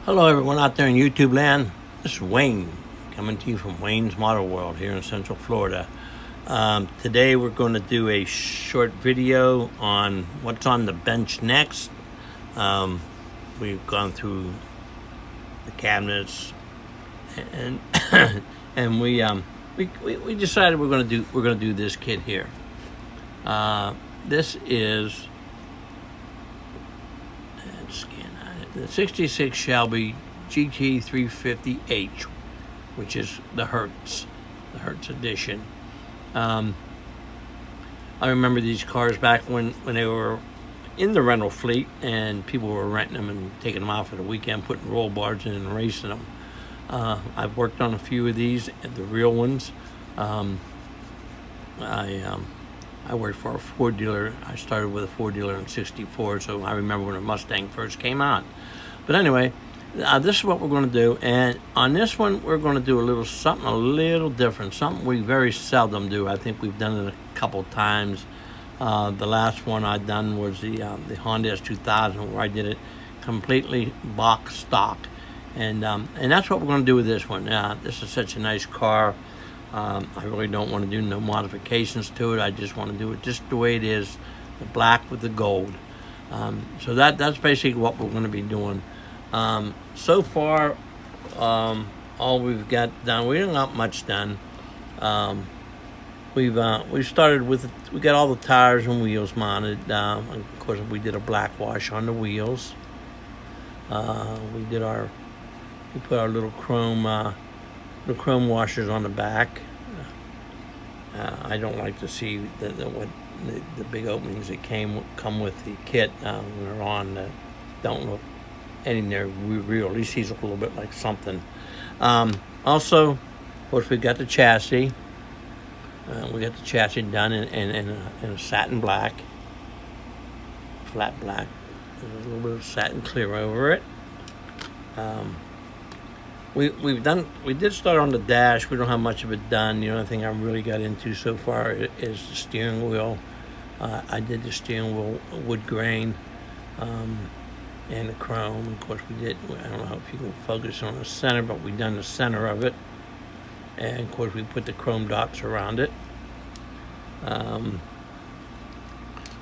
Hello, everyone out there in YouTube land. This is Wayne coming to you from Wayne's Model World here in Central Florida. Today, we're going to do a short video on what's on the bench next. We've gone through the cabinets, and and we decided we're going to do this kit here. This is the 66 Shelby GT350H, which is the Hertz edition. I remember these cars back when they were in the rental fleet and people were renting them and taking them out for the weekend, putting roll bars in and racing them. I've worked on a few of these, the real ones. I worked for a Ford dealer. I started with a Ford dealer in '64, so I remember when a Mustang first came out. But anyway, this is what we're going to do. And on this one, we're going to do something a little different, something we very seldom do. I think we've done it a couple times. The last one I done was the Honda S2000, where I did it completely box stock. And that's what we're going to do with this one. This is such a nice car. I really don't want to do no modifications to it. I just want to do it just the way it is, the black with the gold. So that's basically what we're going to be doing. So far, all we've got done, we haven't got much done. We've started with, we got all the tires and wheels mounted. Of course, we did a black wash on the wheels. We put our little chrome washers on the back. I don't like to see the big openings that come with the kit when they're on. Don't look any near real. At least he's a little bit like something. Also, of course, we got the chassis. We got the chassis done in a satin black, flat black. There's a little bit of satin clear over it. We did start on the dash. We don't have much of it done. The only thing I really got into so far is the steering wheel. I did the steering wheel wood grain and the chrome. Of course, I don't know if you can focus on the center, but we done the center of it. And of course, we put the chrome dots around it.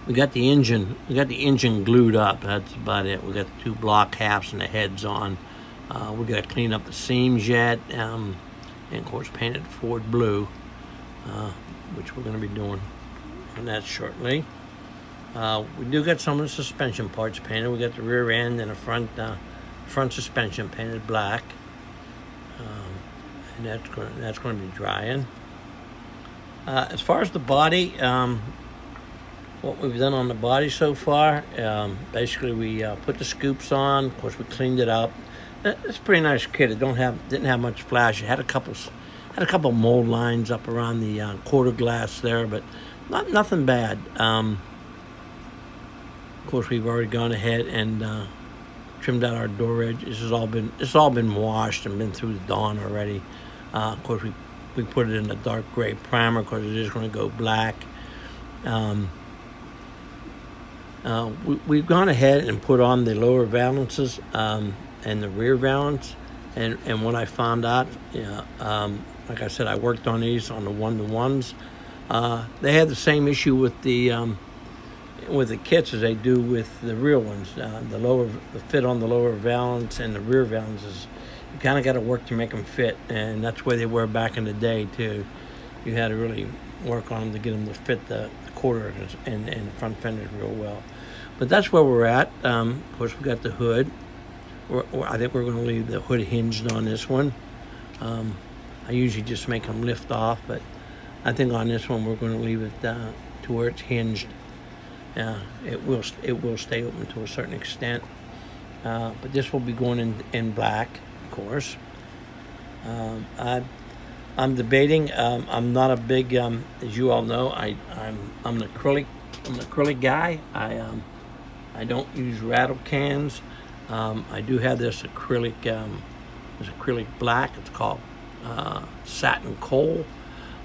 We got the engine glued up. That's about it. We got the two block halves and the heads on. We got to clean up the seams yet, and of course painted Ford blue, which we're going to be doing on that shortly. We do got some of the suspension parts painted. We got the rear end and the front suspension painted black, and that's going to be drying. As far as the body, what we've done on the body so far, basically we put the scoops on. Of course, we cleaned it up. It's a pretty nice kit. It didn't have much flash. It had a couple mold lines up around the quarter glass there, but nothing bad. Of course, we've already gone ahead and trimmed out our door edge. This has all been washed and been through the dawn already. Of course, we put it in a dark gray primer because it is going to go black. We've gone ahead and put on the lower valances and the rear valance, and what I found out, like I said, I worked on these on the 1-to-1s. They had the same issue with the kits as they do with the real ones. The fit on the lower valance and the rear valances, you kind of got to work to make them fit, and that's the way they were back in the day too. You had to really work on them to get them to fit the quarter and the front fenders real well. But that's where we're at. Of course, we got the hood. I think we're going to leave the hood hinged on this one. I usually just make them lift off, but I think on this one we're going to leave it to where it's hinged. It will stay open to a certain extent, but this will be going in black, of course. I'm debating. I'm not a big, as you all know, I'm an acrylic guy. I don't use rattle cans. I do have this acrylic black. It's called satin coal.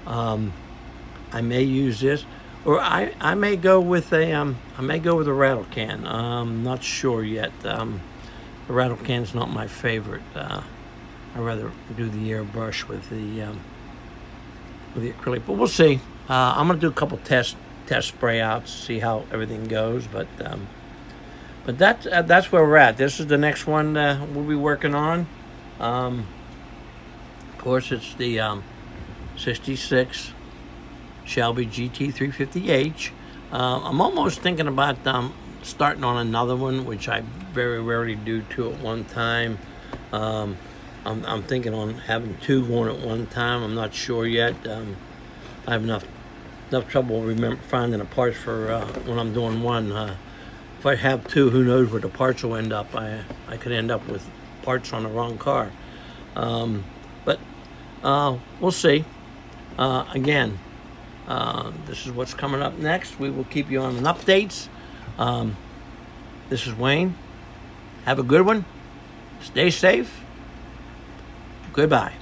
I may use this, or I may go with a rattle can. I'm not sure yet. the rattle can's not my favorite. I rather do the airbrush with the acrylic, but we'll see. I'm gonna do a couple test spray outs, see how everything goes. But that's where we're at. This is the next one we'll be working on. Of course, it's the 66 Shelby GT350H. I'm almost thinking about starting on another one, which I very rarely do two at one time. I'm thinking on having two going at one time. I'm not sure yet. I have enough trouble finding the parts for when I'm doing one. If I have two, who knows where the parts will end up. I could end up with parts on the wrong car. But we'll see. Again, this is what's coming up next. We will keep you on the updates. This is Wayne. Have a good one. Stay safe. Goodbye.